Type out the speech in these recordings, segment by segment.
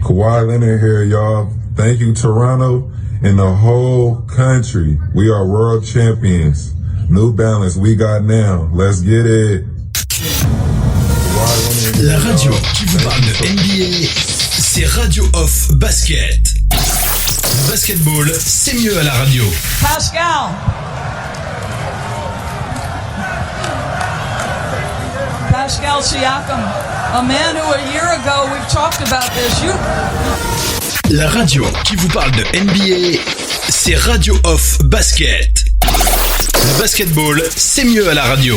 Kawhi Leonard here, y'all. Thank you, Toronto and the whole country. We are world champions. New Balance, we got now. Let's get it. La radio qui vous parle de NBA, c'est Radio Off Basket. Le basketball, c'est mieux à la radio. Pascal. Pascal Siakam, a man who a year ago we've talked about this. La radio qui vous parle de NBA, c'est Radio Off Basket. Le basketball, c'est mieux à la radio.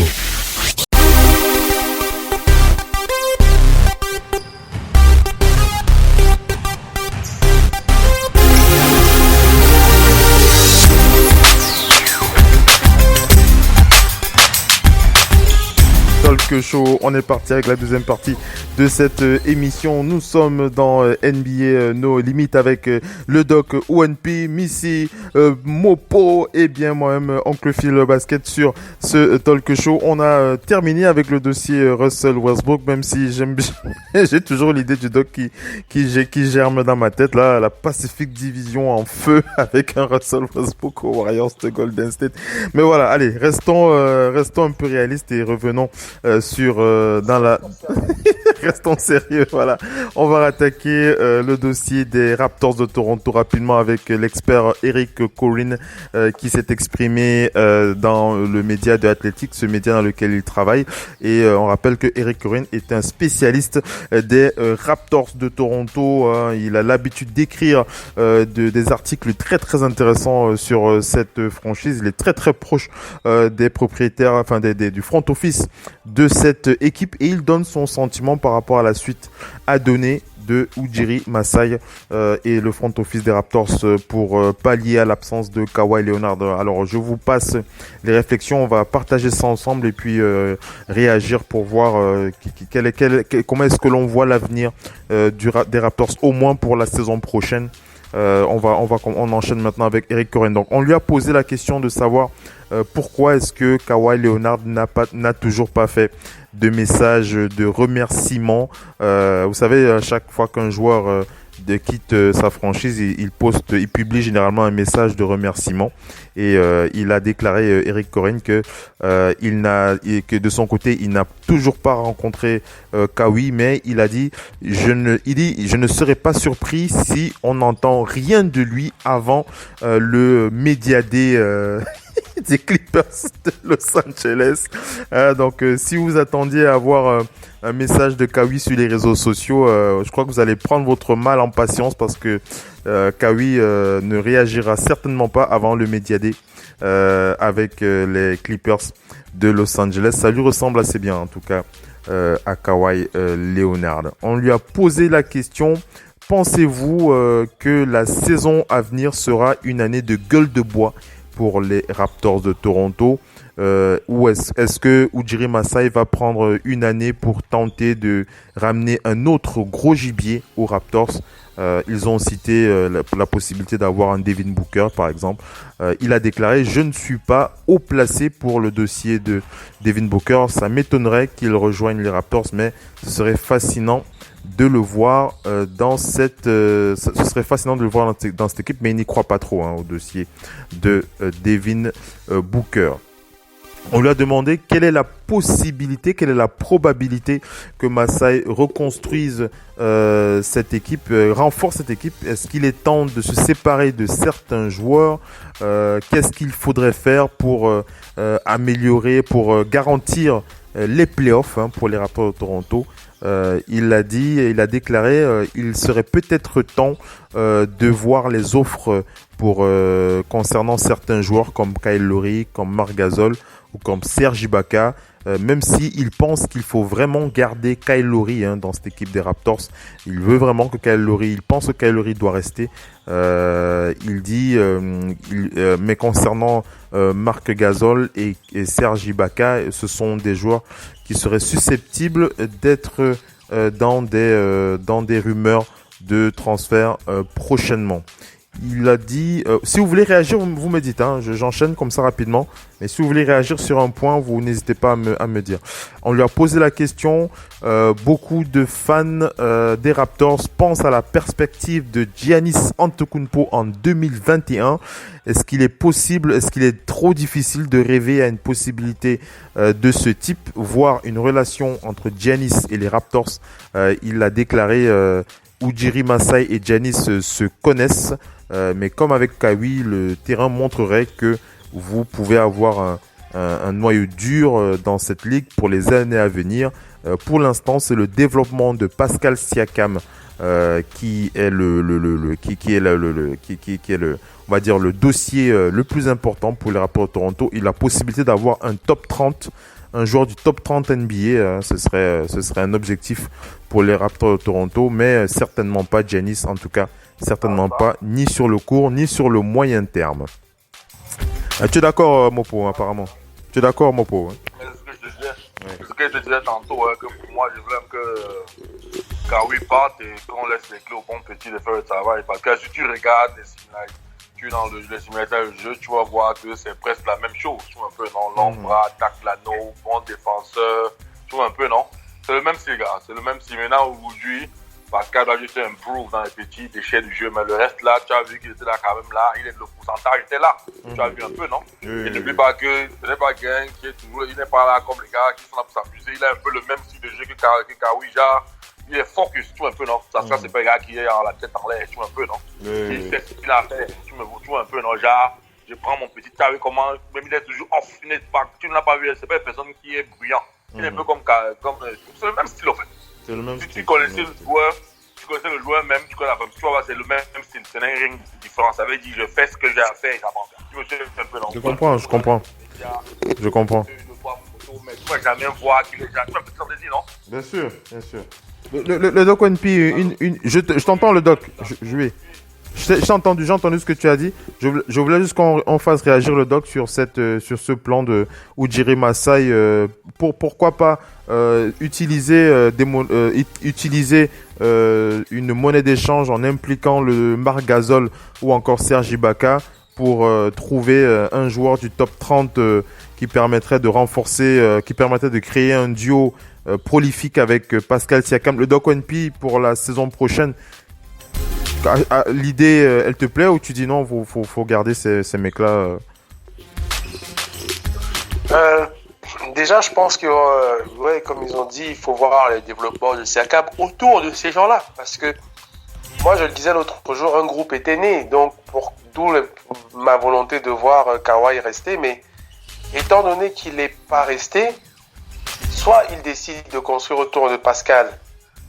Talk Show, on est parti avec la deuxième partie de cette émission. Nous sommes dans NBA No Limit avec le doc ONP, Missy, Mopo et bien moi-même Oncle Phil Basket sur ce Talk Show. On a terminé avec le dossier Russell Westbrook, même si j'ai toujours l'idée du doc qui germe dans ma tête là, la Pacific Division en feu avec un Russell Westbrook aux Warriors de Golden State. Mais voilà, allez, restons un peu réalistes et revenons dans la restons sérieux, voilà. On va attaquer le dossier des Raptors de Toronto rapidement avec l'expert Eric Corrin qui s'est exprimé dans le média de Athletic, ce média dans lequel il travaille. Et on rappelle que Eric Corrin est un spécialiste des Raptors de Toronto. Il a l'habitude d'écrire des articles très très intéressants sur cette franchise. Il est très très proche des propriétaires, enfin du front office de cette équipe, et il donne son sentiment par rapport à la suite à donner de Ujiri Masai et le front office des Raptors pour pallier à l'absence de Kawhi Leonard. Alors je vous passe les réflexions, on va partager ça ensemble et puis réagir pour voir comment est-ce que l'on voit l'avenir des Raptors, au moins pour la saison prochaine. On enchaîne maintenant avec Eric Corrin. Donc on lui a posé la question de savoir pourquoi est-ce que Kawhi Leonard n'a toujours pas fait de message de remerciement. Vous savez, à chaque fois qu'un joueur quitte sa franchise, il publie généralement un message de remerciement. Et il a déclaré, Eric Corrin, que de son côté, il n'a toujours pas rencontré Kawhi, mais il a dit, je ne serais pas surpris si on n'entend rien de lui avant le Media Day des Clippers de Los Angeles. Donc, si vous attendiez à avoir un message de Kawhi sur les réseaux sociaux, je crois que vous allez prendre votre mal en patience parce que Kawhi ne réagira certainement pas avant le Media Day avec les Clippers de Los Angeles. Ça lui ressemble assez bien en tout cas à Kawhi Leonard. On lui a posé la question: pensez-vous que la saison à venir sera une année de gueule de bois pour les Raptors de Toronto, ou est-ce que Ujiri Masai va prendre une année pour tenter de ramener un autre gros gibier aux Raptors? Ils ont cité la possibilité d'avoir un Devin Booker par exemple. Il a déclaré: je ne suis pas haut placé pour le dossier de Devin Booker, ça m'étonnerait qu'il rejoigne les Raptors, mais ce serait fascinant de le voir dans cette ce serait fascinant de le voir dans cette équipe, mais il n'y croit pas trop au dossier de Devin Booker. On lui a demandé quelle est la possibilité, quelle est la probabilité que Masai reconstruise cette équipe, renforce cette équipe. Est-ce qu'il est temps de se séparer de certains joueurs? Qu'est-ce qu'il faudrait faire pour améliorer, pour garantir les playoffs pour les Raptors de Toronto? Il a déclaré, il serait peut-être temps de voir les offres concernant certains joueurs comme Kyle Lowry, comme Marc Gasol ou comme Serge Ibaka, même s'il pense qu'il faut vraiment garder Kyle Lowry dans cette équipe des Raptors. Il veut vraiment que il pense que Kyle Lowry doit rester. Il dit, mais concernant Marc Gasol et Serge Ibaka, ce sont des joueurs qui seraient susceptibles d'être dans des rumeurs de transfert prochainement. il a dit, si vous voulez réagir, vous me dites, hein, j'enchaîne comme ça rapidement, mais si vous voulez réagir sur un point, vous n'hésitez pas à me dire. On lui a posé la question, beaucoup de fans des Raptors pensent à la perspective de Giannis Antetokounmpo en 2021. Est-ce qu'il est trop difficile de rêver à une possibilité de ce type, voire une relation entre Giannis et les Raptors? Il a déclaré, Ujiri Masai et Giannis se connaissent, mais comme avec Kawhi, le terrain montrerait que vous pouvez avoir un noyau dur dans cette ligue pour les années à venir. Pour l'instant, c'est le développement de Pascal Siakam qui est on va dire le dossier le plus important pour les Raptors de Toronto. Il a la possibilité d'avoir un top 30, un joueur du top 30 NBA. Ce serait un objectif pour les Raptors de Toronto, mais certainement pas Giannis, en tout cas certainement pas, ni sur le court ni sur le moyen terme. Tu es d'accord, Mopo, apparemment? Tu es d'accord, Mopo? Ce que je te disais tantôt, que pour moi, je veux même que Kawhi parte et qu'on laisse les clés au bon petit de faire le travail. Parce que si tu regardes les simulateurs de jeu, tu vas voir que c'est presque la même chose. Tu vois un peu, non? Lombra, Taklano, bon défenseur. Tu vois un peu, non? C'est le même style, gars. C'est le même style. Maintenant, aujourd'hui, Pascal doit juste improve dans les petits déchets du jeu. Mais le reste, là, tu as vu qu'il était là quand même là. Le pourcentage était là. Tu as vu un peu, non? Et n'oublie pas que ce n'est pas Gang qui est toujours, il n'est pas là comme les gars qui sont là pour s'amuser. Il a un peu le même style de jeu que Kawhi, genre. Il est focus, tu vois un peu, non? Ça, c'est pas un gars qui est la tête en l'air, tu vois un peu, non? Il sait ce qu'il a à faire, tu vois un peu, non? Genre, je prends mon petit, tu as vu comment, même il est toujours off, tu ne l'as pas vu, c'est pas une personne qui est bruyant. Il est un peu comme c'est le même style, en fait. C'est le même style. Si tu connaissais le joueur même, tu connais la femme, tu vois, c'est le même style, c'est un ring différent. Ça veut dire, je fais ce que j'ai à faire et j'avance. Tu me suis un peu, non? Je comprends. Mais tu vas jamais voir qu'il est jamais. Tu vas peut-être s'en dire, non? Bien sûr. Le Doc One P, je t'entends, le Doc. J'ai entendu ce que tu as dit. Je voulais juste qu'on fasse réagir le Doc sur ce plan de Ujiri Masai. Pourquoi pas utiliser une monnaie d'échange en impliquant le Marc Gasol ou encore Serge Ibaka pour trouver un joueur du top 30 qui permettrait de renforcer, qui permettrait de créer un duo prolifique avec Pascal Siakam. Le Doc One P pour la saison prochaine, l'idée, elle te plaît ou tu dis non, faut garder ces mecs-là Déjà, je pense que, comme ils ont dit, il faut voir le développement de Siakam autour de ces gens-là. Parce que, moi, je le disais l'autre jour, un groupe était né. Donc, d'où ma volonté de voir Kawhi rester. Mais étant donné qu'il n'est pas resté, soit il décide de construire autour de Pascal.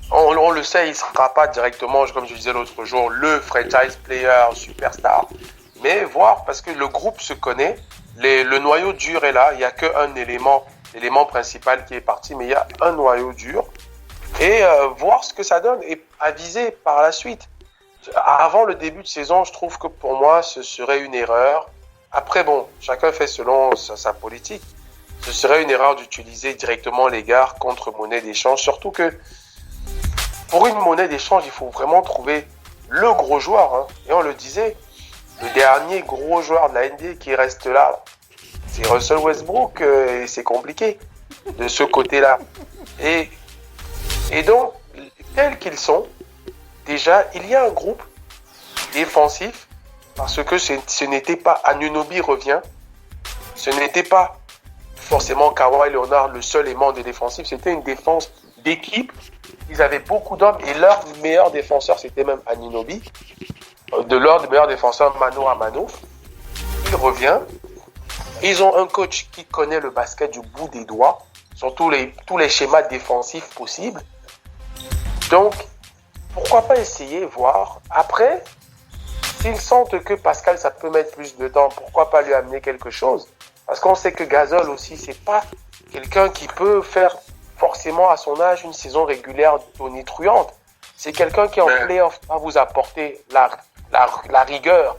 On le sait, il ne sera pas directement, comme je disais l'autre jour, le franchise player superstar. Mais voir, parce que le groupe se connaît, le noyau dur est là. Il n'y a qu'un l'élément principal qui est parti, mais il y a un noyau dur. Et voir ce que ça donne et aviser par la suite. Avant le début de saison, je trouve que pour moi, ce serait une erreur. Après, bon, chacun fait selon sa politique. Ce serait une erreur d'utiliser directement les gars contre monnaie d'échange. Surtout que pour une monnaie d'échange, il faut vraiment trouver le gros joueur. Hein. Et on le disait, le dernier gros joueur de la NBA qui reste là, c'est Russell Westbrook. Et c'est compliqué de ce côté-là. Et donc, tels qu'ils sont, déjà, il y a un groupe défensif parce que ce n'était pas Anunoby revient. Ce n'était pas forcément Kawhi Leonard le seul aimant des défensifs. C'était une défense d'équipe. Ils avaient beaucoup d'hommes et leur meilleur défenseur, c'était même Anunoby. De leur meilleur défenseur, mano à mano. Il revient. Ils ont un coach qui connaît le basket du bout des doigts, sur tous les schémas défensifs possibles. Donc, pourquoi pas essayer, voir. Après, s'ils sentent que Pascal, ça peut mettre plus de temps, pourquoi pas lui amener quelque chose? Parce qu'on sait que Gasol aussi, c'est pas quelqu'un qui peut faire forcément à son âge une saison régulière tonitruante. C'est quelqu'un qui en playoff va vous apporter la rigueur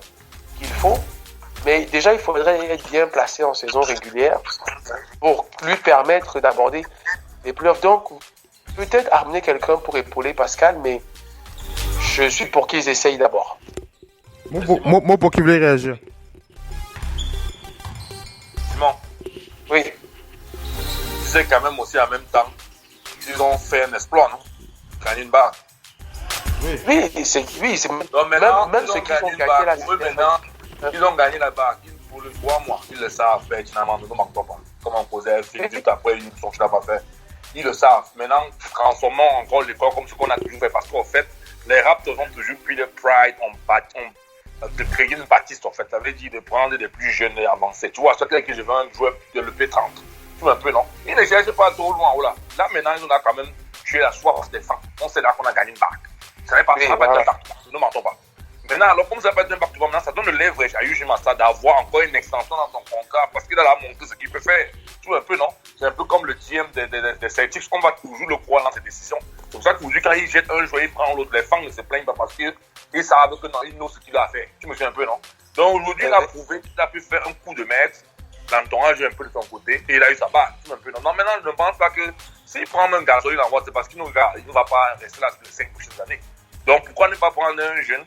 qu'il faut. Mais déjà, il faudrait être bien placé en saison régulière pour lui permettre d'aborder les playoffs. Donc, peut-être amener quelqu'un pour épauler Pascal, mais je suis pour qu'ils essayent d'abord. Mopo qui voulait réagir. Simon, Oui. tu sais quand même aussi en même temps, ils ont fait un exploit, non? Gagner une barre. Oui, c'est Donc maintenant, même ils ont ceux qui ont gagné une gagné barre. la Pour eux, maintenant, ils ont gagné la barre. Pour le 3 mois, ils le savent faire. Finalement, nous ne manquons pas. Comme on posait un film juste après une émission que tu n'as pas fait. Ils le savent. Maintenant, transformons encore l'école comme ce qu'on a toujours fait. Parce qu'en fait, les Raptors ont toujours pris le pride de créer une bâtisse, en fait. Ça veut dire de prendre des plus jeunes et avancés. Tu vois, c'est que je veux un joueur de le P30. Tu vois un peu, non? Ils ne cherchent pas trop loin. Oh là, maintenant, ils ont quand même tué la soif des fans. On sait là qu'on a gagné une barque. Ça n'est pas être un back-to-back. Nous ne mentons pas. Maintenant, alors, comme ça va être un back-to-back, maintenant, ça donne le leverage à Yuji Masa d'avoir encore une extension dans son contrat parce qu'il a montré ce qu'il peut faire. Tu vois un peu, non? C'est un peu comme le GM des Celtics. On va toujours le croire dans ses décisions. C'est pour ça qu'aujourd'hui, quand il jette un joueur, il prend l'autre. Les fans ne se plaignent pas parce qu'ils savent que non, il know ce qu'il a fait. Tu me suis un peu, non? Donc aujourd'hui, il a prouvé qu'il a pu faire un coup de maître. L'entourage est un peu de son côté et il a eu sa barre. Tu me un peu, non? Non, maintenant, je ne pense pas que s'il prend un garçon, il l'envoie, c'est parce qu'il ne va pas rester là les 5 prochaines années. Donc pourquoi ne pas prendre un jeune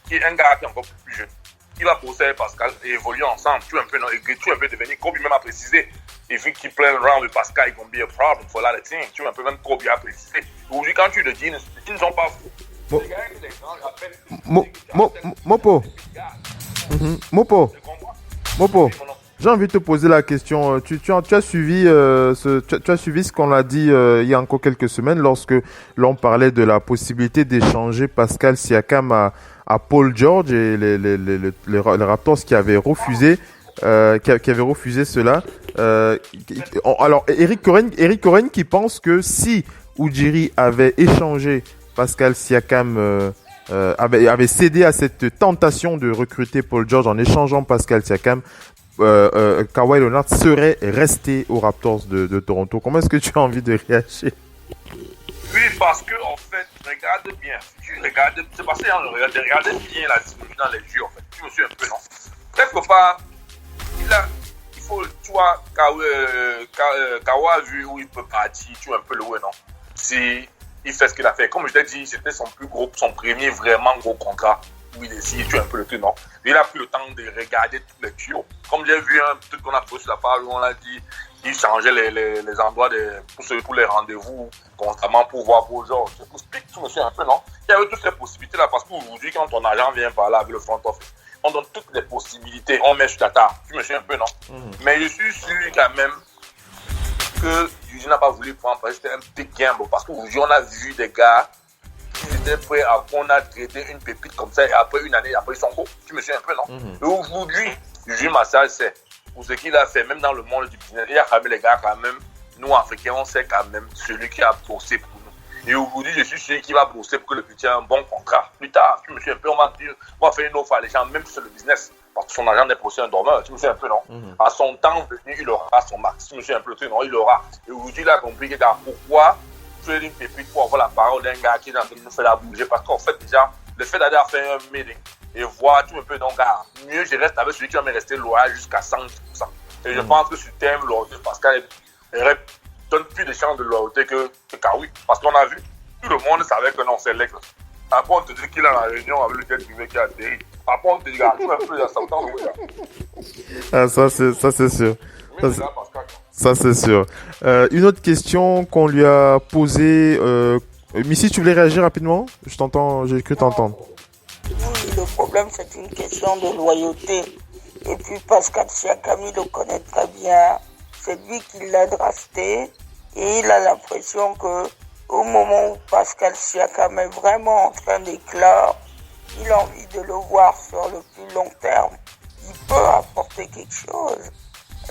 qui est un gars qui est encore plus jeune, qui va pousser avec Pascal et évoluer ensemble, tu es un peu, tu es un peu devenir, Kobe même a précisé, if you keep playing around with Pascal, it's going to be a problem for a lot of teams, tu es un peu, même Kobe a précisé. Aujourd'hui, quand tu le dis, ils ne sont pas fous. Mopo. Mopo. J'ai envie de te poser la question. Tu as suivi ce qu'on a dit il y a encore quelques semaines lorsque l'on parlait de la possibilité d'échanger Pascal Siakam à Paul George et les Raptors qui avaient refusé cela. Alors Eric Coren qui pense que si Ujiri avait échangé Pascal Siakam avait cédé à cette tentation de recruter Paul George en échangeant Pascal Siakam, Kawhi Leonard serait resté aux Raptors de Toronto. Comment est-ce que tu as envie de réagir? Oui, parce que en fait, regarde bien. C'est parce que regarde bien la discussion dans les jeux, en fait. Tu me suis un peu, non? Quelque part, il faut, tu vois, Kawhi a vu où il peut partir, tu vois un peu le ouais, non? Si il fait ce qu'il a fait. Comme je t'ai dit, c'était son premier vraiment gros contrat. Où il décide, tu es un peu le truc, non? Il a pris le temps de regarder tous les tuyaux. Comme j'ai vu un truc qu'on a posé sur la page où on a dit, il changeait les endroits pour les rendez-vous constamment pour voir pour genre. Je t'explique, tu me suis un peu, non? Il y avait toutes ces possibilités là parce qu'aujourd'hui, quand ton agent vient par là avec le front office, on donne toutes les possibilités, on met sur la table. Tu me suis un peu, non? Mais je suis sûr quand même que Yuji n'a pas voulu prendre parce que c'était un petit gamble. Parce qu'aujourd'hui, on a vu des gars qui étaient prêts à qu'on a traité une pépite comme ça et après une année, après ils sont beaux. Tu me suis un peu, non? Et aujourd'hui, Yuji Masa, c'est pour ce qu'il a fait, même dans le monde du business, il y a quand même les gars, quand même, nous Africains, on sait quand même celui qui a bossé pour nous. Et aujourd'hui, je suis sûr qu'il va bosser pour que le petit ait un bon contrat. Plus tard, tu me suis un peu, on va faire une offre à les gens, même sur le business. Parce que son agent n'est pas aussi un dormeur, tu me suis un peu, non? À son temps venu, il aura son max. Tu me suis un peu, non? Il aura. Et aujourd'hui, il a compris que, pourquoi tu es une pépite pour avoir la parole d'un gars qui est en train de nous faire la bouger. Parce qu'en fait, déjà, le fait d'aller faire un meeting et voir, tu me peux, donc, gars, mieux je reste avec celui qui va me rester loyal jusqu'à 110%. Et je pense que sur thème loyauté, Pascal donne plus de chances de loyauté que Kawhi. Parce qu'on a vu, tout le monde savait que non, c'est l'aigle. Après, on te dit qu'il est en réunion avec le jet privé qui a atterri. Après, on te dit, gars, tu es un peu à 100 ans. Ah, ça c'est sûr. Ça c'est sûr. Une autre question qu'on lui a posée. Missy, tu voulais réagir rapidement? Je t'entends, j'ai cru t'entendre. Oui, le problème c'est une question de loyauté. Et puis Pascal Siakam, il le connaît très bien. C'est lui qui l'a drafté. Et il a l'impression que au moment où Pascal Siakam est vraiment en train d'éclore, il a envie de le voir sur le plus long terme. Il peut apporter quelque chose.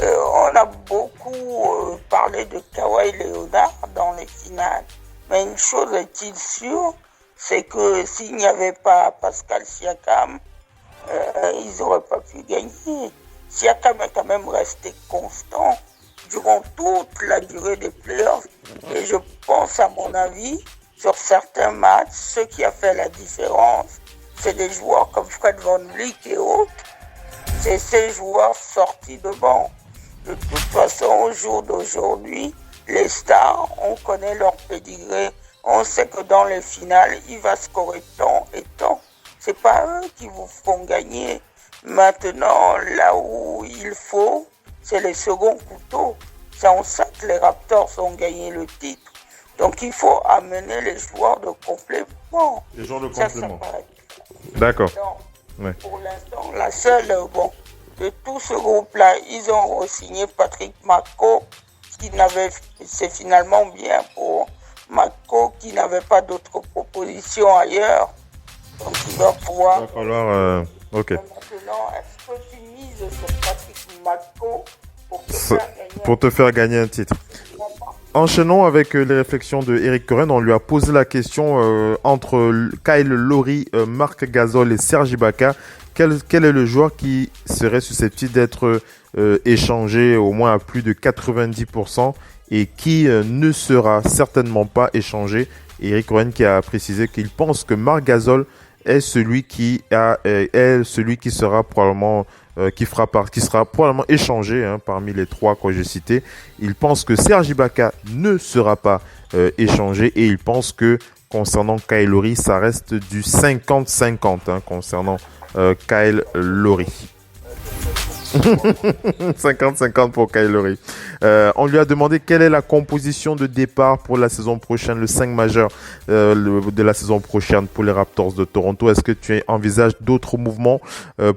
On a beaucoup parlé de Kawhi Leonard dans les finales. Mais une chose est-il sûre, c'est que s'il n'y avait pas Pascal Siakam, ils n'auraient pas pu gagner. Siakam est quand même resté constant durant toute la durée des playoffs. Et je pense, à mon avis, sur certains matchs, ce qui a fait la différence, c'est des joueurs comme Fred VanVleet et autres. C'est ces joueurs sortis de banc. De toute façon, au jour d'aujourd'hui, les stars, on connaît leur pédigré. On sait que dans les finales, il va scorer tant et tant. C'est pas eux qui vous font gagner. Maintenant, là où il faut, c'est les seconds couteaux. C'est en ça que les Raptors ont gagné le titre. Donc il faut amener les joueurs de complément. Les joueurs de Ça complément. paraît. D'accord. Donc, Ouais. pour l'instant, la seule, de tout ce groupe-là, ils ont signé Patrick Mako, c'est finalement bien pour Mako qui n'avait pas d'autres propositions ailleurs. Donc il va pouvoir. Il va falloir. Ok. Maintenant, est-ce que tu mises sur Patrick Mako Pour te faire gagner un titre. Enchaînons avec les réflexions de Eric Corren. On lui a posé la question entre Kyle Lowry, Marc Gasol et Serge Ibaka. Quel est le joueur qui serait susceptible d'être échangé au moins à plus de 90% et qui ne sera certainement pas échangé? Eric Corren qui a précisé qu'il pense que Marc Gasol est celui qui sera probablement qui sera probablement échangé parmi les trois que j'ai cités. Il pense que Serge Ibaka ne sera pas échangé et il pense que concernant Kyle Lowry, ça reste du 50-50 concernant Kyle Lowry. 50-50 pour Kyle Lowry. On lui a demandé quelle est la composition de départ pour la saison prochaine, le 5 majeur de la saison prochaine pour les Raptors de Toronto. Est-ce que tu envisages d'autres mouvements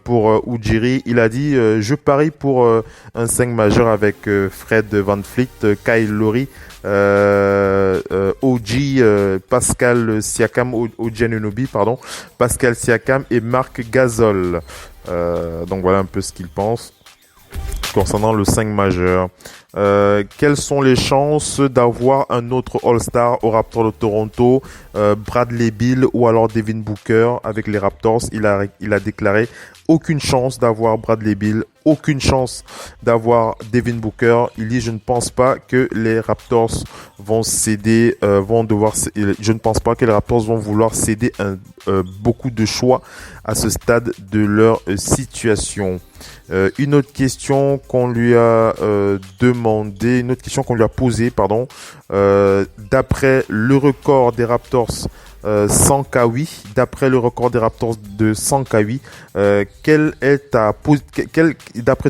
pour Ujiri? Il a dit je parie pour un 5 majeur avec Fred VanVleet, Kyle Lowry, Pascal Siakam, OG Anunoby, pardon, Pascal Siakam et Marc Gasol. Donc voilà un peu ce qu'il pense concernant le 5 majeur. Quelles sont les chances d'avoir un autre All-Star au Raptors de Toronto, Bradley Beal ou alors Devin Booker avec les Raptors? Il a déclaré aucune chance d'avoir Bradley Beal, aucune chance d'avoir Devin Booker. Il dit je ne pense pas que les Raptors vont céder, je ne pense pas que les Raptors vont vouloir céder beaucoup de choix à ce stade de leur situation. Une autre question qu'on lui a posée, d'après le record des Raptors sans Kawhi, d'après le record des Raptors de sans Kawhi, d'après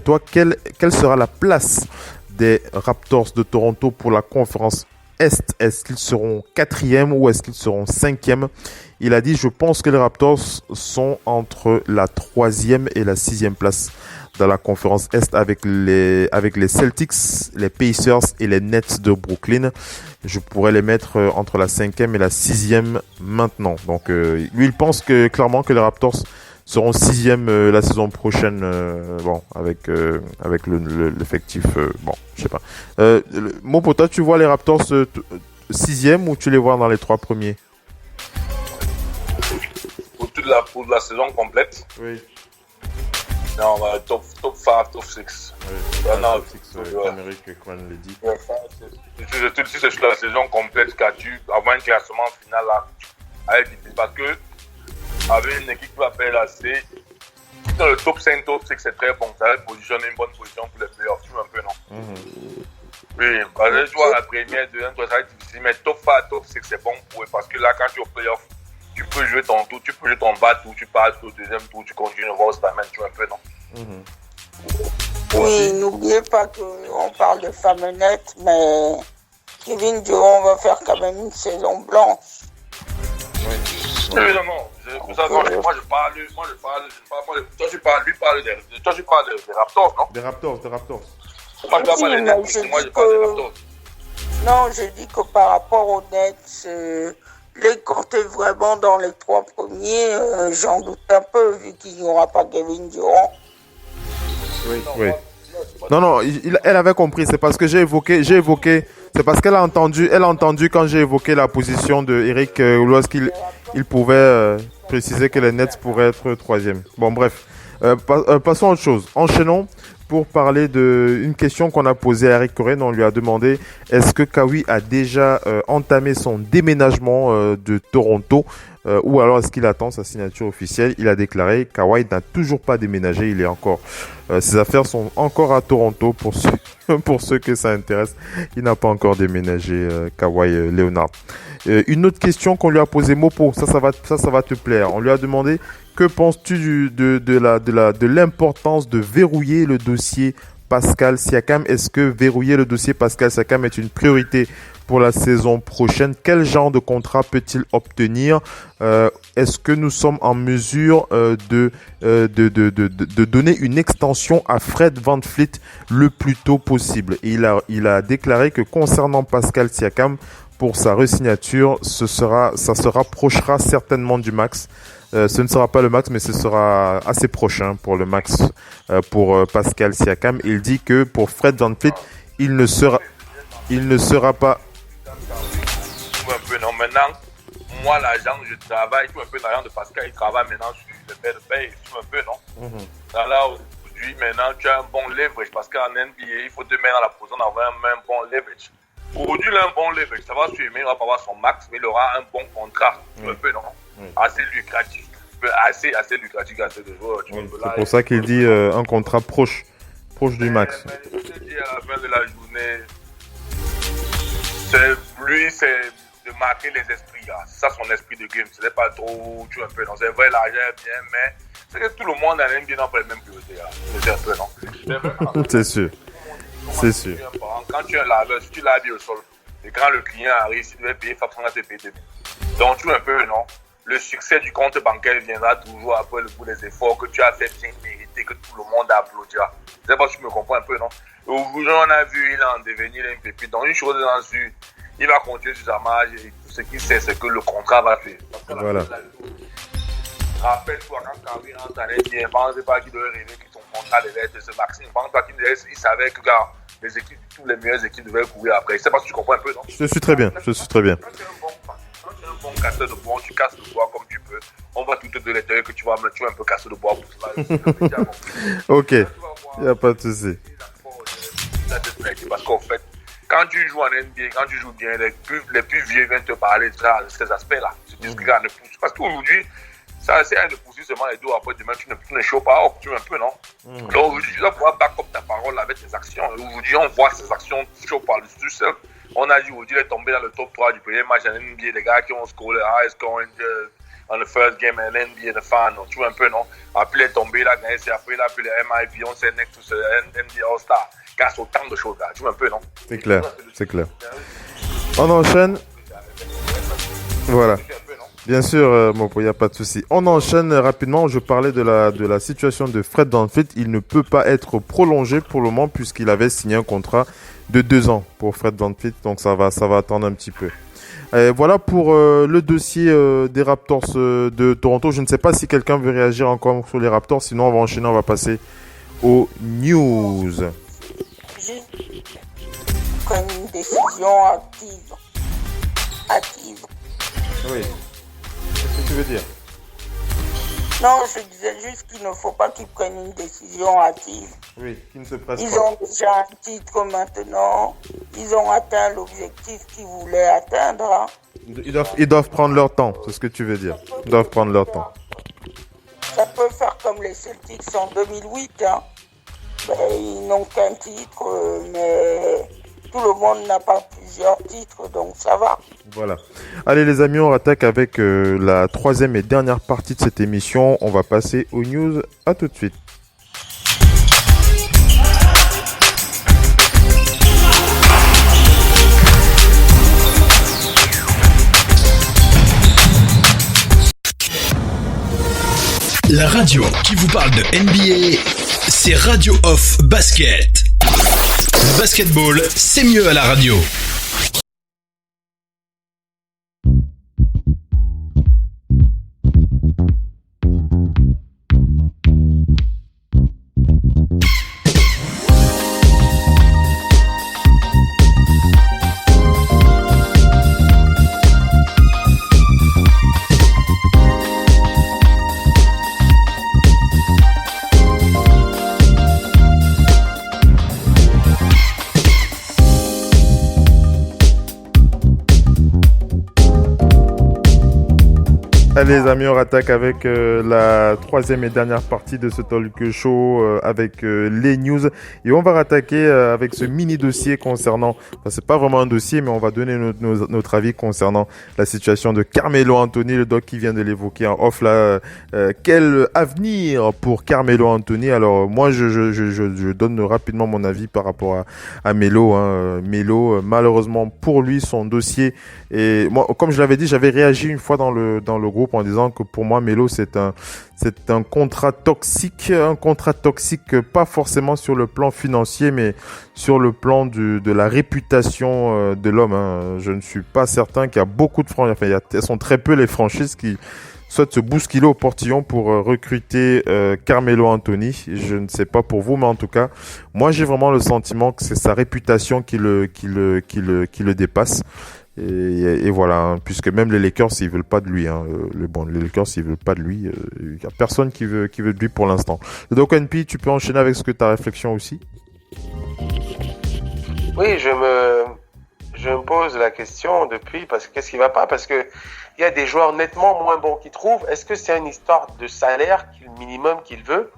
toi, quelle sera la place des Raptors de Toronto pour la conférence Est? Est-ce qu'ils seront 4e ou est-ce qu'ils seront 5e? Il a dit, je pense que les Raptors sont entre la 3e et la 6e place dans la conférence Est avec les Celtics, les Pacers et les Nets de Brooklyn. Je pourrais les mettre entre la 5e et la 6e maintenant. Donc lui, il pense clairement que les Raptors seront 6e la saison prochaine, avec l'effectif, je sais pas. Pour toi, tu vois les Raptors 6e ou tu les vois dans les 3 premiers? Pour la saison complète. Oui. Non, top 5, top 6. Oui, top 6, Amérique, comme on l'a dit. Je te dis, c'est la saison complète qu'as-tu avoir un classement final là. Parce que, avec une équipe qui va faire la C, dans le top 5, top 6, c'est très bon. Ça va positionner une bonne position pour les playoffs. Tu vois un peu, non? Oui, parce que tu vois la première, deuxième, ça va être difficile. Mais top 5, top 6, c'est bon pour eux. Parce que là, quand tu es au playoff, tu peux jouer ton tour, tu peux jouer ton bas tour, tu passes au deuxième tour, tu continues à voir ta main, tu vois un peu, non? Oui, n'oubliez pas qu'on parle de femmes nettes, mais Kevin Durant va faire quand même une saison blanche. Oui, évidemment. Moi, je parle, lui parle des Raptors, non? Des Raptors. Moi, je parle pas des Nets, moi, je parle des Raptors. Non, je dis que par rapport aux Nets, les compter vraiment dans les 3 premiers, j'en doute un peu, vu qu'il n'y aura pas Kevin Durant. Oui. Non, elle avait compris. C'est parce que j'ai évoqué. C'est parce qu'elle a entendu quand j'ai évoqué la position de Eric lorsqu'il pouvait préciser que les Nets pourraient être 3e. Bon, bref. Passons à autre chose. Enchaînons pour parler d'une question qu'on a posée à Eric Corren. On lui a demandé est-ce que Kawhi a déjà entamé son déménagement de Toronto ou alors est-ce qu'il attend sa signature officielle? Il a déclaré Kawhi n'a toujours pas déménagé. Il est encore ses affaires sont encore à Toronto pour ceux que ça intéresse. Il n'a pas encore déménagé, Kawhi Leonard. Une autre question qu'on lui a posée, Mopo, ça va te plaire. On lui a demandé que penses-tu de l'importance de verrouiller le dossier Pascal Siakam. Est-ce que verrouiller le dossier Pascal Siakam est une priorité pour la saison prochaine? Quel genre de contrat peut-il obtenir? Est-ce que nous sommes en mesure de donner une extension à Fred VanVleet le plus tôt possible? Et il a déclaré que concernant Pascal Siakam, pour sa resignature, ça se rapprochera certainement du max. Ce ne sera pas le max, mais ce sera assez prochain pour le max pour Pascal Siakam. Il dit que pour Fred VanVleet, il ne sera pas. Un peu, non. Maintenant, moi, l'agent, je travaille, un peu l'agent de Pascal, il travaille maintenant sur le fait de paye, un peu, non? Là, aujourd'hui, maintenant, tu as un bon leverage, parce qu'en NBA, il faut te mettre dans la position d'avoir un bon leverage. Aujourd'hui, il a un bon leverage, ça va suivre, mais il ne va pas avoir son max, mais il aura un bon contrat, un peu, non? Assez lucratif, assez lucratif, assez de joueurs. C'est pour ça qu'il dit un contrat proche du max. Mais je te dis, à la fin de la journée, c'est de marquer les esprits. Là. C'est ça son esprit de game. Ce n'est pas trop, tu vois, un peu, non. C'est vrai, l'argent est bien, mais c'est que tout le monde a l'aime bien dans les mêmes priorités. C'est un peu, non. C'est sûr. C'est sûr. Quand tu es un laveur, si tu laves au sol, et quand le client arrive, si tu veux payer, il faut prendre à te payer. Donc, tu vois un peu, non. Le succès du compte bancaire viendra toujours après le bout des efforts que tu as fait bien mériter, que tout le monde applaudira. C'est pas si tu me comprends un peu, non? Aujourd'hui, on a vu, il est en devenir un pépite. Donc, une chose est sûre, il va continuer sur sa marge et tout ce qu'il sait, c'est que le contrat va faire. Voilà. Rappelle-toi, quand Kawhi rentre en NBA, ne pense pas qu'il devait rêver que son contrat devait être ce maximum. Ne pense pas qu'il savait que, gars, les équipes, toutes les meilleures équipes devaient courir après. C'est pas si tu comprends un peu, non? Je suis très bien. Quand tu es un bon casseur de bois, tu casses le bois comme tu peux. On va tout te donner que tu vas un peu casser le bois pour cela. Ok, il n'y a pas de souci. Parce qu'en fait, quand tu joues en NBA, quand tu joues bien, les plus vieux viennent te parler de ces aspects-là. Tu dis que ne pousse. Parce qu'aujourd'hui, ça c'est un de pousser seulement les dos. Après demain, tu ne chauffes pas up, tu vois un peu, non? Donc aujourd'hui, tu dois pouvoir back up ta parole avec tes actions. Aujourd'hui, on voit ces actions chaud par le dessus seul. On a dit aujourd'hui, il est tombé dans le top 3 du premier match en NBA. Les gars qui ont scoré le high scoring on the first game en NBA, the fan, tu vois un peu, non? Après, il est tombé là, gagné après, là, puis le MIP, on s'est next to ce NBA All-Star. Casse autant de choses là, tu vois un peu, non? C'est clair, c'est clair. On enchaîne. Voilà. Bien sûr, Mopo, il n'y a pas de souci. On enchaîne rapidement. Je parlais de la situation de Fred VanVleet. Il ne peut pas être prolongé pour le moment puisqu'il avait signé un contrat de 2 ans pour Fred VanVleet. Donc ça va attendre un petit peu. Voilà pour le dossier des Raptors de Toronto. Je ne sais pas si quelqu'un veut réagir encore sur les Raptors. Sinon, on va enchaîner. On va passer aux news. Comme une décision active. Oui. Qu'est-ce que tu veux dire? Non, je disais juste qu'il ne faut pas qu'ils prennent une décision active. Oui, qu'ils ne se pressent pas. Ils ont déjà un titre maintenant. Ils ont atteint l'objectif qu'ils voulaient atteindre. Hein. Ils doivent prendre leur temps, c'est ce que tu veux dire. Ils doivent prendre leur temps. Ça peut faire comme les Celtics en 2008. Hein. Ben, ils n'ont qu'un titre, mais tout le monde n'a pas plusieurs titres, donc ça va. Voilà. Allez les amis, on attaque avec la 3e et dernière partie de cette émission. On va passer aux news. À tout de suite. La radio qui vous parle de NBA, c'est Radio Off Basket. Le basketball, c'est mieux à la radio. Allez les amis, on attaque avec la troisième et dernière partie de ce talk show avec les news et on va rattaquer avec ce mini dossier concernant, enfin, c'est pas vraiment un dossier mais on va donner notre avis concernant la situation de Carmelo Anthony, le doc qui vient de l'évoquer en off là. Quel avenir pour Carmelo Anthony? Alors moi je donne rapidement mon avis par rapport à Melo. Melo, malheureusement pour lui son dossier, et moi comme je l'avais dit, j'avais réagi une fois dans le groupe en disant que pour moi Melo c'est un contrat toxique, pas forcément sur le plan financier mais sur le plan de la réputation de l'homme. Je ne suis pas certain qu'il y a beaucoup de franchises, elles sont très peu les franchises qui souhaitent se bousculer au portillon pour recruter Carmelo Anthony. Je ne sais pas pour vous, mais en tout cas, moi j'ai vraiment le sentiment que c'est sa réputation qui le dépasse. Et voilà, puisque même les Lakers ils veulent pas de lui, les Lakers ils veulent pas de lui, il y a personne qui veut de lui pour l'instant. Donc NP, tu peux enchaîner avec ta réflexion aussi. Oui, je me pose la question depuis, parce que qu'est-ce qui va pas? Parce que il y a des joueurs nettement moins bons qui trouvent. Est-ce que c'est une histoire de salaire, le minimum qu'il veut,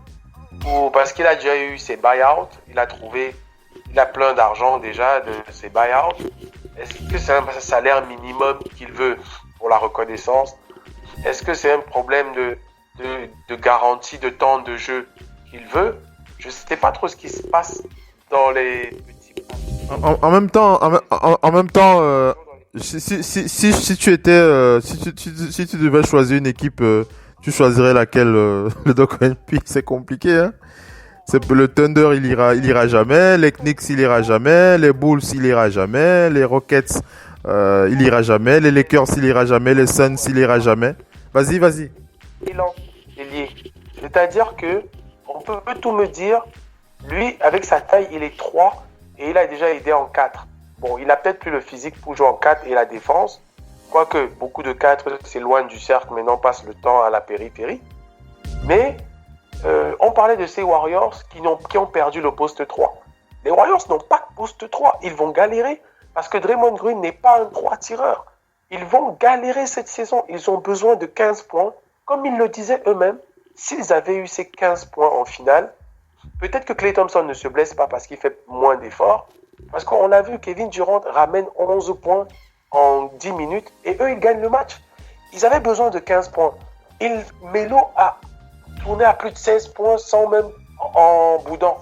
ou parce qu'il a déjà eu ses buyouts, il a plein d'argent déjà de ses buyouts? Est-ce que c'est un salaire minimum qu'il veut pour la reconnaissance? Est-ce que c'est un problème de garantie de temps de jeu qu'il veut? Je ne sais pas trop ce qui se passe dans les petits... En même temps, si tu étais, si tu devais choisir une équipe, tu choisirais laquelle? Le Doc NP, c'est compliqué, hein. Le Thunder, il ira jamais. Les Knicks, il ira jamais. Les Bulls, il ira jamais. Les Rockets, il ira jamais. Les Lakers, il ira jamais. Les Suns, il ira jamais. Vas-y. Il est lié. C'est-à-dire que on peut tout me dire. Lui, avec sa taille, il est 3 et il a déjà aidé en 4. Bon, il a peut-être plus le physique pour jouer en 4 et la défense. Quoique, beaucoup de 4 s'éloignent du cercle, mais n'en passent le temps à la périphérie. Mais... on parlait de ces Warriors qui ont perdu le poste 3. Les Warriors n'ont pas de poste 3. Ils vont galérer parce que Draymond Green n'est pas un 3 tireur. Ils vont galérer cette saison. Ils ont besoin de 15 points. Comme ils le disaient eux-mêmes, s'ils avaient eu ces 15 points en finale, peut-être que Klay Thompson ne se blesse pas parce qu'il fait moins d'efforts. Parce qu'on a vu Kevin Durant ramène 11 points en 10 minutes et eux, ils gagnent le match. Ils avaient besoin de 15 points. Melo a tourné à plus de 16 points sans même en boudant.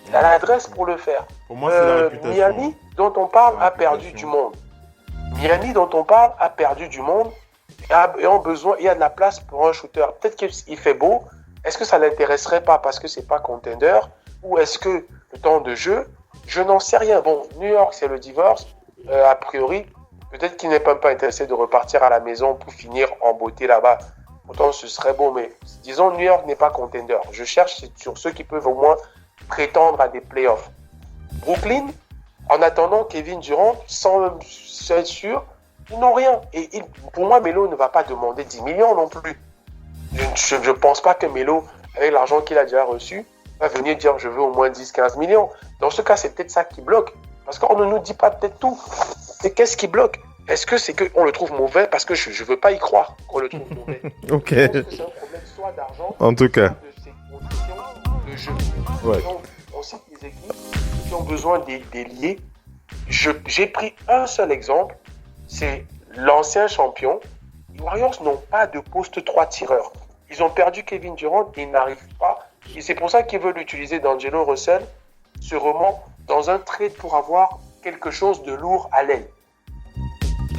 Il a l'adresse pour le faire. Pour moi, c'est la réputation. Miami, dont on parle, a perdu du monde. Miami, dont on parle, a perdu du monde et ont besoin, il y a de la place pour un shooter. Peut-être qu'il fait beau. Est-ce que ça ne l'intéresserait pas parce que c'est pas contender? Ou est-ce que le temps de jeu? Je n'en sais rien. Bon, New York, c'est le divorce. A priori, peut-être qu'il n'est même pas intéressé de repartir à la maison pour finir en beauté là-bas. Pourtant, ce serait beau, mais disons, New York n'est pas contender. Je cherche sur ceux qui peuvent au moins prétendre à des playoffs. Brooklyn, en attendant Kevin Durant, sans être sûr, ils n'ont rien. Et pour moi, Melo ne va pas demander 10 millions non plus. Je ne pense pas que Melo, avec l'argent qu'il a déjà reçu, va venir dire je veux au moins 10-15 millions. Dans ce cas, c'est peut-être ça qui bloque. Parce qu'on ne nous dit pas peut-être tout. Et qu'est-ce qui bloque? Est-ce que c'est qu'on le trouve mauvais? Parce que je ne veux pas y croire qu'on le trouve mauvais. Ok. Je pense que c'est un problème soit d'argent, En tout cas. soit de ses conditions de jeu. Ouais. Donc, on sait que les équipes qui ont besoin des liés. J'ai pris un seul exemple, c'est l'ancien champion. Les Warriors n'ont pas de poste 3 tireur. Ils ont perdu Kevin Durant et ils n'arrivent pas. Et c'est pour ça qu'ils veulent utiliser D'Angelo Russell, ce roman, dans un trade pour avoir quelque chose de lourd à l'aile.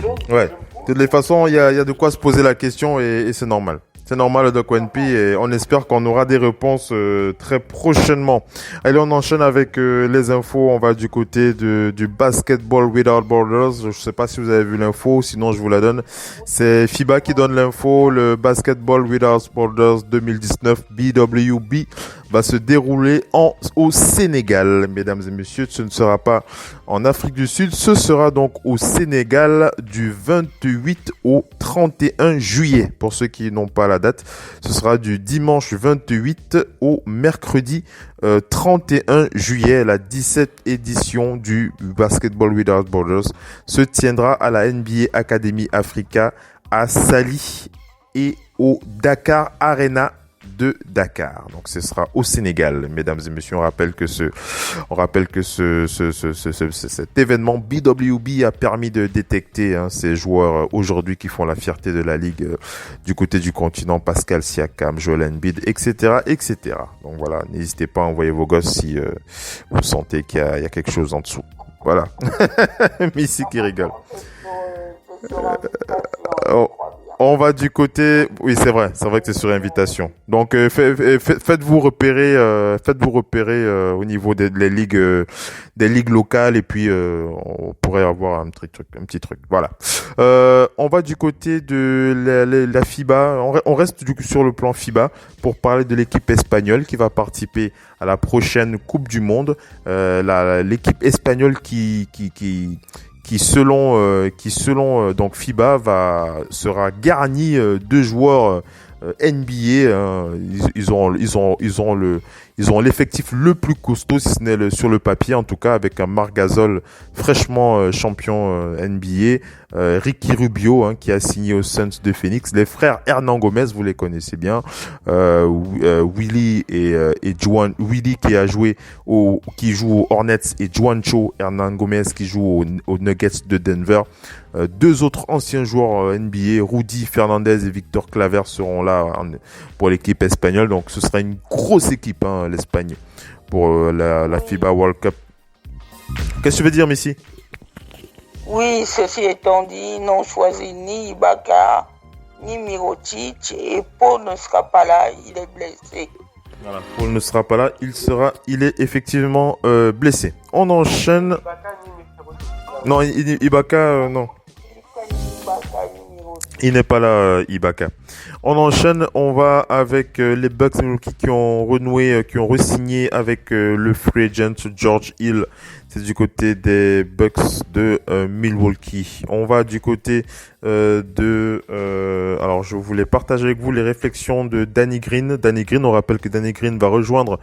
Donc, Ouais. De toute façon, il y a de quoi se poser la question et c'est normal. C'est normal, le Doc NP, et on espère qu'on aura des réponses très prochainement. Allez, on enchaîne avec les infos. On va du côté du Basketball Without Borders. Je ne sais pas si vous avez vu l'info, sinon je vous la donne. C'est FIBA qui donne l'info. Le Basketball Without Borders 2019 BWB va se dérouler au Sénégal. Mesdames et messieurs, ce ne sera pas en Afrique du Sud. Ce sera donc au Sénégal du 28 au 31 juillet. Pour ceux qui n'ont pas la date, ce sera du dimanche 28 au mercredi 31 juillet. La 17e édition du Basketball Without Borders se tiendra à la NBA Academy Africa à Sali, et au Dakar Arena de Dakar. Donc ce sera au Sénégal, mesdames et messieurs. On rappelle que cet événement BWB a permis de détecter ces joueurs aujourd'hui qui font la fierté de la ligue du côté du continent, Pascal Siakam, Joel Embiid, etc., etc. Donc voilà, n'hésitez pas à envoyer vos gosses si vous sentez qu'il y a quelque chose en dessous. Voilà. Missy qui rigole. On va du côté, oui c'est vrai que c'est sur invitation. Donc faites-vous repérer au niveau des ligues locales et puis on pourrait avoir un petit truc. Voilà. On va du côté de la FIBA. On reste du coup sur le plan FIBA pour parler de l'équipe espagnole qui va participer à la prochaine Coupe du Monde. L'équipe espagnole qui selon donc FIBA sera garni de joueurs NBA. Ils ont l'effectif le plus costaud, si ce n'est sur le papier en tout cas, avec un Marc Gasol fraîchement champion NBA, Ricky Rubio qui a signé aux Suns de Phoenix, les frères Hernan Gomez, vous les connaissez bien, Willy et Juan, Willy qui joue aux Hornets, et Juancho Hernan Gomez qui joue aux Nuggets de Denver. Deux autres anciens joueurs NBA, Rudy Fernandez et Victor Claver, seront là pour l'équipe espagnole. Donc ce sera une grosse équipe, l'Espagne, pour la FIBA World Cup. Qu'est-ce que tu veux dire, Missy? Oui, ceci étant dit, ils n'ont choisi ni Ibaka, ni Mirotic, et Paul ne sera pas là, il est blessé. Voilà, Paul ne sera pas là, il est effectivement blessé. On enchaîne. Non, Ibaka, non. Il n'est pas là, Ibaka. On enchaîne, on va avec les Bucks qui ont renoué, qui ont re-signé avec le free agent George Hill. C'est du côté des Bucks de Milwaukee. On va du côté alors je voulais partager avec vous les réflexions de Danny Green. Danny Green, on rappelle que Danny Green va rejoindre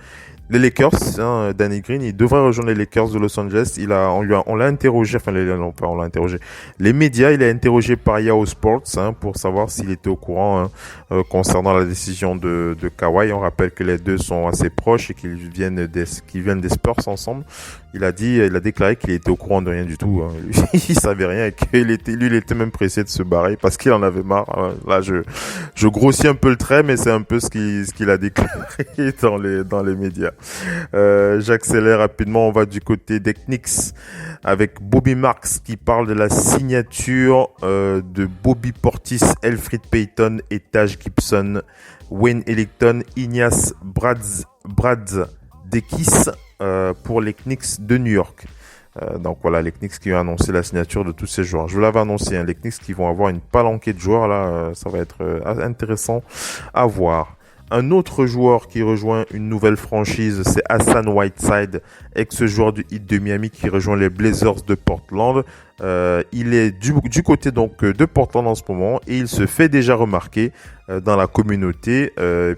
les Lakers, Danny Green, il devrait rejoindre les Lakers de Los Angeles. On l'a interrogé, on l'a interrogé. Les médias, il a interrogé par Yahoo Sports, pour savoir s'il était au courant, concernant la décision de Kawhi. On rappelle que les deux sont assez proches et qu'ils viennent des Spurs ensemble. Il a déclaré qu'il était au courant de rien du tout, Il savait rien et qu'il était même pressé de se barrer parce qu'il en avait marre. Là, je grossis un peu le trait, mais c'est un peu ce qu'il a déclaré dans les médias. J'accélère rapidement, on va du côté des Knicks avec Bobby Marks qui parle de la signature de Bobby Portis, Elfrid Payton et Taj Gibson, Wayne Ellington, Ignace Brazdeikis pour les Knicks de New York. Donc voilà, les Knicks qui ont annoncé la signature de tous ces joueurs. Je vous l'avais annoncé, les Knicks qui vont avoir une palanquée de joueurs là, ça va être intéressant à voir. Un autre joueur qui rejoint une nouvelle franchise, c'est Hassan Whiteside, ex-joueur du Heat de Miami qui rejoint les Blazers de Portland. Il est du côté donc de Portland en ce moment et il se fait déjà remarquer dans la communauté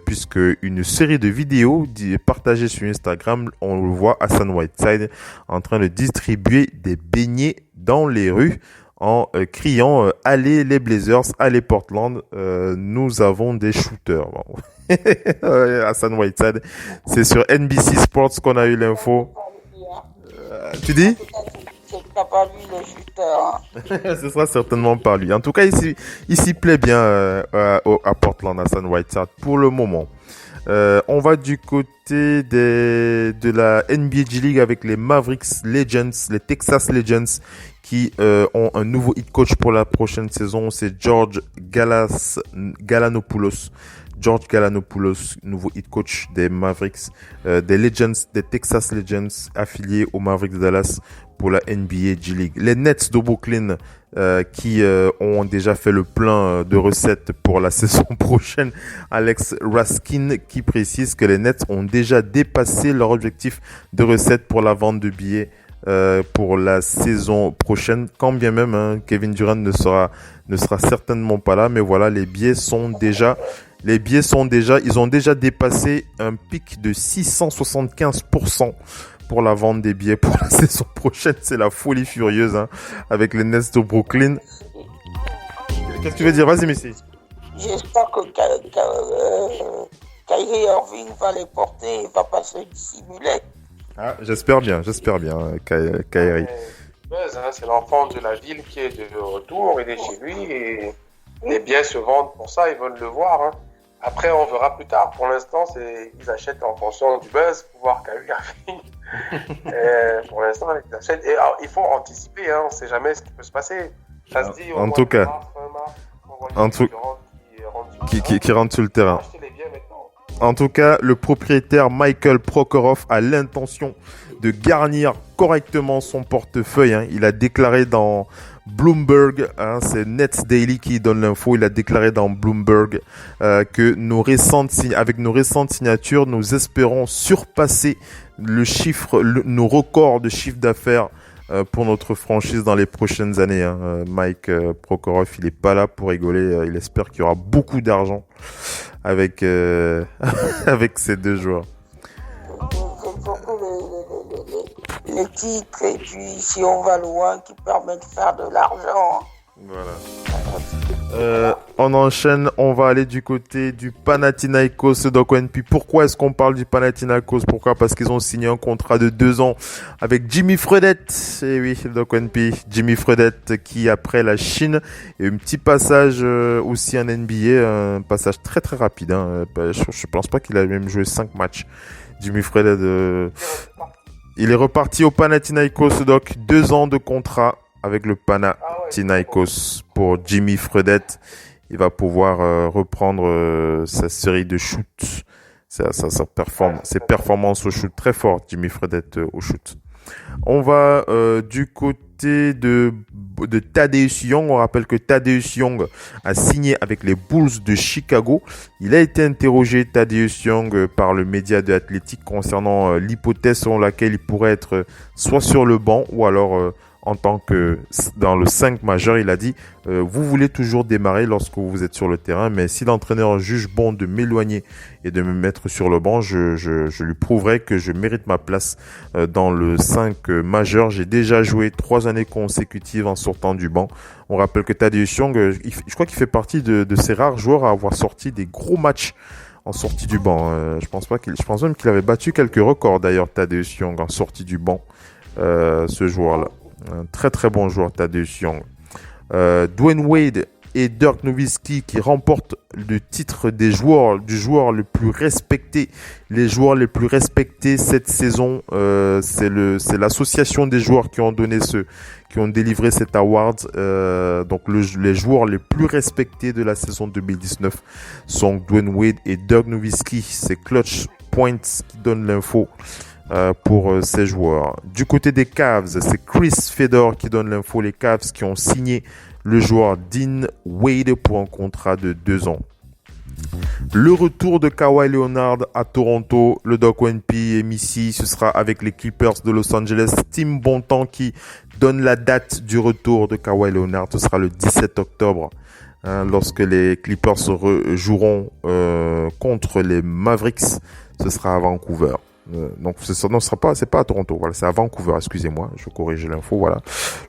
puisque une série de vidéos partagées sur Instagram, on le voit Hassan Whiteside en train de distribuer des beignets dans les rues en criant allez les Blazers, allez Portland, nous avons des shooters. Bon. Hassan Whiteside, c'est sur NBC Sports qu'on a eu l'info. Tu dis? T'as pas vu le shooter. Ce sera certainement par lui. En tout cas, il s'y plaît bien à Portland, Hassan Whiteside, pour le moment. On va du côté de la NBA G League avec les Mavericks Legends, les Texas Legends, qui ont un nouveau head coach pour la prochaine saison. C'est George Galanopoulos. George Galanopoulos, nouveau head coach des Mavericks, des Legends, des Texas Legends, affiliés aux Mavericks de Dallas pour la NBA G League. Les Nets de Brooklyn, qui ont déjà fait le plein de recettes pour la saison prochaine. Alex Raskin qui précise que les Nets ont déjà dépassé leur objectif de recettes pour la vente de billets pour la saison prochaine, quand bien même Kevin Durant ne sera certainement pas là, mais voilà, ils ont déjà dépassé un pic de 675% pour la vente des billets pour la saison prochaine. C'est la folie furieuse avec les Nets de Brooklyn. Qu'est-ce que tu veux dire? Vas-y, Messi. J'espère que Kyrie Irving va les porter et va pas se dissimuler. Ah, j'espère bien, Kyrie. Buzz, hein, c'est l'enfant de la ville qui est de retour, il est chez lui et les biens se vendent pour ça, ils veulent le voir. Hein. Après, on verra plus tard. Pour l'instant, ils achètent en fonction du buzz pour voir Kyrie Irving. Pour l'instant, ils achètent. Et alors, il faut anticiper, hein, on ne sait jamais ce qui peut se passer. Ça se dit, en tout cas, qui rentre sur le terrain. En tout cas, le propriétaire Michael Prokhorov a l'intention de garnir correctement son portefeuille. Hein. Il a déclaré dans Bloomberg, hein, c'est Nets Daily qui donne l'info, il a déclaré dans Bloomberg que avec nos récentes signatures, nous espérons surpasser nos records de chiffre d'affaires pour notre franchise dans les prochaines années. Hein. Mike Prokhorov, il est pas là pour rigoler. Il espère qu'il y aura beaucoup d'argent avec avec ces deux joueurs. C'est surtout les titres et puis si on va loin qui permettent de faire de l'argent. Voilà. On enchaîne, on va aller du côté du Panathinaikos Doc ONP. Pourquoi est-ce qu'on parle du Panathinaikos? Pourquoi? Parce qu'ils ont signé un contrat de 2 ans avec Jimmy Fredette. Et oui, Doc ONP, Jimmy Fredette qui après la Chine et un petit passage aussi en NBA, un passage très très rapide. Hein. Je pense pas qu'il a même joué 5 matchs. Jimmy Fredette, il est reparti au Panathinaikos Doc, 2 ans de contrat avec le Panathinaikos pour Jimmy Fredette. Il va pouvoir reprendre sa série de shoots, ses performances au shoot très fortes, Jimmy Fredette au shoot. On va du côté de Thaddeus Young. On rappelle que Thaddeus Young a signé avec les Bulls de Chicago. Il a été interrogé, Thaddeus Young, par le média de Athletic concernant l'hypothèse selon laquelle il pourrait être soit sur le banc ou alors en tant que dans le 5 majeur. Il a dit vous voulez toujours démarrer lorsque vous êtes sur le terrain, mais si l'entraîneur juge bon de m'éloigner et de me mettre sur le banc, je lui prouverai que je mérite ma place dans le 5 majeur. J'ai déjà joué 3 années consécutives en sortant du banc. On rappelle que Thaddeus Young, je crois qu'il fait partie de ces rares joueurs à avoir sorti des gros matchs en sortie du banc. Je pense même qu'il avait battu quelques records d'ailleurs, Thaddeus Young, en sortie du banc, ce joueur-là. Un très très bon joueur, Thaddeus Young. Dwayne Wade et Dirk Nowitzki qui remportent le titre du joueur le plus respecté. Les joueurs les plus respectés cette saison, c'est l'association des joueurs qui ont délivré cet award. Donc les joueurs les plus respectés de la saison 2019 sont Dwayne Wade et Dirk Nowitzki. C'est Clutch Points qui donne l'info pour ces joueurs. Du côté des Cavs, c'est Chris Fedor qui donne l'info. Les Cavs qui ont signé le joueur Dean Wade pour un contrat de 2 ans. Le retour de Kawhi Leonard à Toronto, le Doc ONP et Missy, ce sera avec les Clippers de Los Angeles. Tim Bontemps qui donne la date du retour de Kawhi Leonard. Ce sera le 17 octobre. Lorsque les Clippers joueront contre les Mavericks, ce sera à Vancouver. Donc c'est pas à Toronto, voilà, c'est à Vancouver, excusez-moi, je corrige l'info, voilà.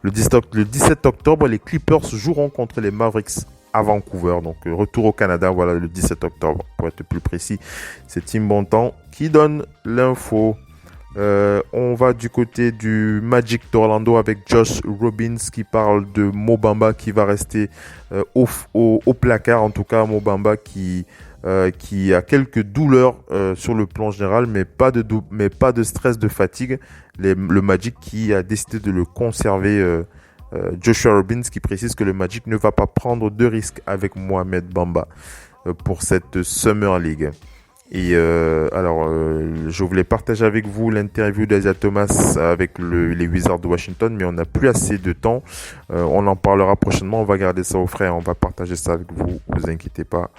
Le 17 octobre, les Clippers joueront contre les Mavericks à Vancouver, donc retour au Canada, voilà, le 17 octobre, pour être plus précis. C'est Tim Bontemps qui donne l'info. On va du côté du Magic d'Orlando avec Josh Robbins qui parle de Mo Bamba qui va rester au placard, en tout cas Mo Bamba qui a quelques douleurs sur le plan général, mais pas de stress, de fatigue. Le Magic qui a décidé de le conserver. Joshua Robbins qui précise que le Magic ne va pas prendre de risques avec Mohamed Bamba pour cette Summer League. Et je voulais partager avec vous l'interview d'Isaiah Thomas avec les Wizards de Washington, mais on n'a plus assez de temps. On en parlera prochainement, on va garder ça au frais, on va partager ça avec vous, vous inquiétez pas.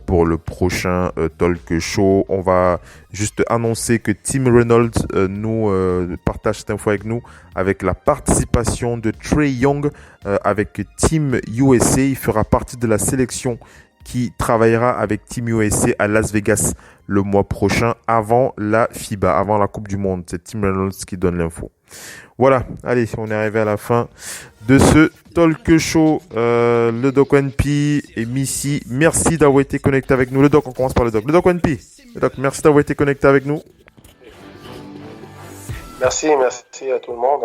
Pour le prochain talk show, on va juste annoncer que Tim Reynolds nous partage cette info avec nous, avec la participation de Trae Young avec Team USA. Il fera partie de la sélection qui travaillera avec Team USA à Las Vegas le mois prochain avant la FIBA, avant la Coupe du Monde. C'est Tim Reynolds qui donne l'info. Voilà, allez, on est arrivé à la fin de ce talk show. Le Doc NP et Missy, merci d'avoir été connecté avec nous. Le Doc, on commence par le Doc. Le Doc NP, le Doc, merci d'avoir été connecté avec nous. Merci à tout le monde.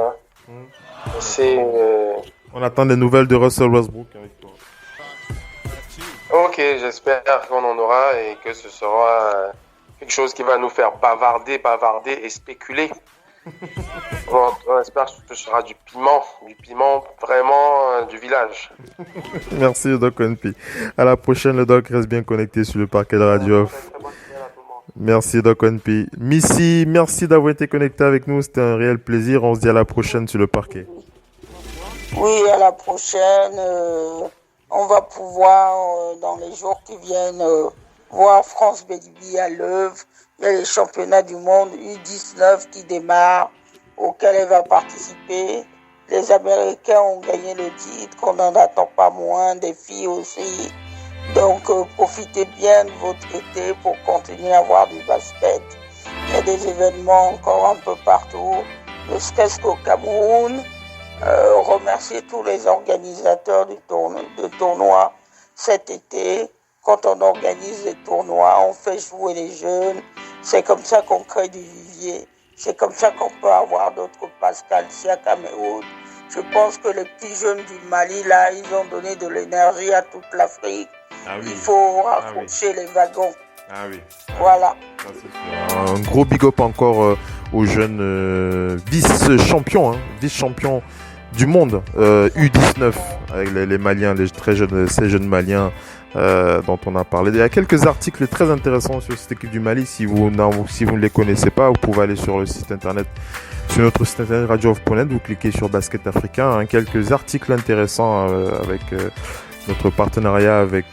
On attend des nouvelles de Russell Westbrook avec toi. Ok, j'espère qu'on en aura et que ce sera quelque chose qui va nous faire bavarder et spéculer. On espère que ce sera du piment vraiment du village. Merci le Doc NP. À la prochaine, le Doc, reste bien connecté sur le parquet de Radio Off. Merci Doc NP. Missy, merci d'avoir été connecté avec nous, c'était un réel plaisir. On se dit à la prochaine sur le parquet. Oui, à la prochaine. On va pouvoir, dans les jours qui viennent, voir France Baby à l'œuvre. Il y a les championnats du monde U19 qui démarrent, auxquels elle va participer. Les Américains ont gagné le titre, qu'on n'en attend pas moins, des filles aussi. Donc, profitez bien de votre été pour continuer à voir du basket. Il y a des événements encore un peu partout, ne serait-ce qu'au Cameroun. Remercier tous les organisateurs de tournois cet été. Quand on organise des tournois, on fait jouer les jeunes. C'est comme ça qu'on crée du vivier. C'est comme ça qu'on peut avoir d'autres Pascal Siakam et autres. Je pense que les petits jeunes du Mali, là, ils ont donné de l'énergie à toute l'Afrique. Ah oui. Il faut raccrocher les wagons. Ah oui. Voilà. Un gros big up encore aux jeunes vice-champions du monde, U19, avec les Maliens, ces jeunes Maliens dont on a parlé. Il y a quelques articles très intéressants sur cette équipe du Mali. Si vous ne les connaissez pas, vous pouvez aller sur le site internet, sur notre site internet radiooff.net, vous cliquez sur Basket Africain, quelques articles intéressants avec notre partenariat avec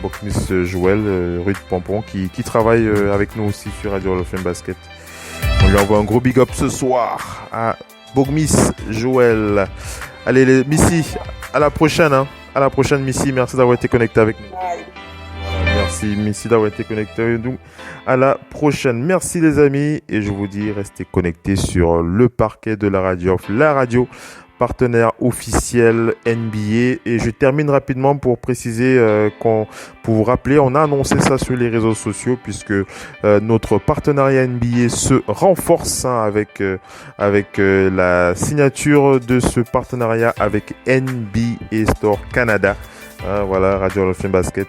Bokmis Joël, Rue de Pompon, qui travaille avec nous aussi sur Radio Hall of Fame Basket. On lui envoie un gros big up ce soir à Bogmis Joël. Allez, Missy, à la prochaine. À la prochaine, Missy. Merci d'avoir été connecté avec nous. Merci, Missy, d'avoir été connecté avec nous. À la prochaine. Merci, les amis. Et je vous dis, restez connectés sur le parquet de la radio. La radio, partenaire officiel NBA. Et je termine rapidement pour préciser pour vous rappeler, on a annoncé ça sur les réseaux sociaux puisque notre partenariat NBA se renforce avec la signature de ce partenariat avec NBA Store Canada. Voilà, Radio Hall of Fame Basket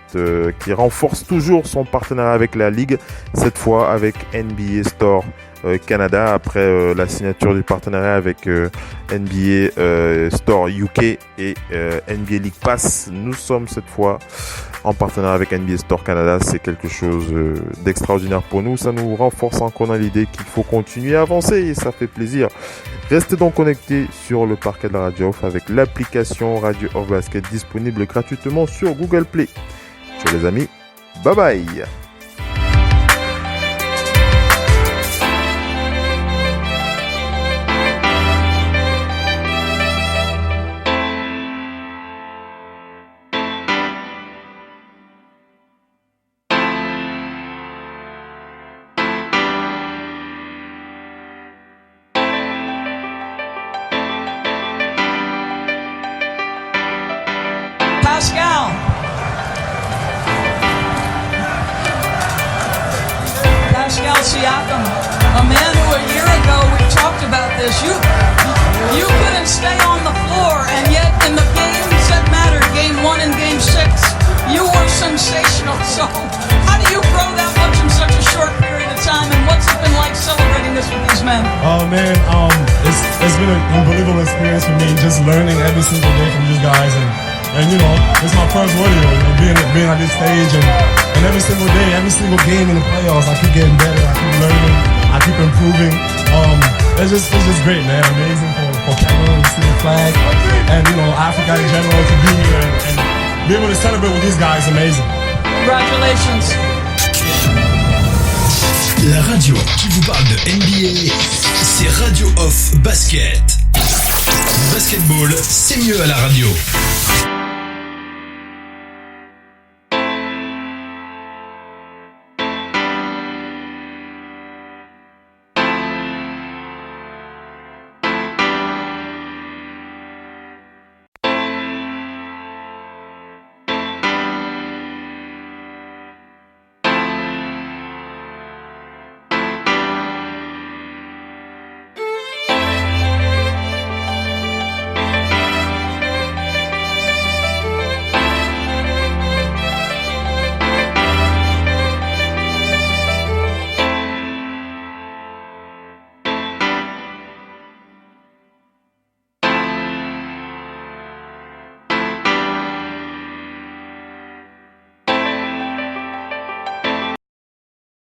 qui renforce toujours son partenariat avec la Ligue, cette fois avec NBA Store Canada, après la signature du partenariat avec NBA Store UK et NBA League Pass. Nous sommes cette fois en partenariat avec NBA Store Canada. C'est quelque chose d'extraordinaire pour nous. Ça nous renforce encore dans l'idée qu'il faut continuer à avancer et ça fait plaisir. Restez donc connectés sur le parquet de la Radio Off avec l'application Radio Off Basket disponible gratuitement sur Google Play. Ciao les amis, bye bye. Pascal Siakam, a man who a year ago we talked about this. You couldn't stay on the floor, and yet in the games that mattered, Game 1 and Game 6, you were sensational. So how do you grow that much in such a short period of time, and what's it been like celebrating this with these men? Oh man, it's been an unbelievable experience for me, just learning every single day from these guys, and you know, it's my first rodeo, you know, being at this stage, and every single day, every single game in the playoffs, I keep getting better, I keep learning, I keep improving. It's just great, man. Amazing for Cameroon to see the flag, and you know, Africa in general to be here and be able to celebrate with these guys. Amazing. Congratulations. La radio qui vous parle de NBA, c'est Radio Off Basket. Le basketball, c'est mieux à la radio.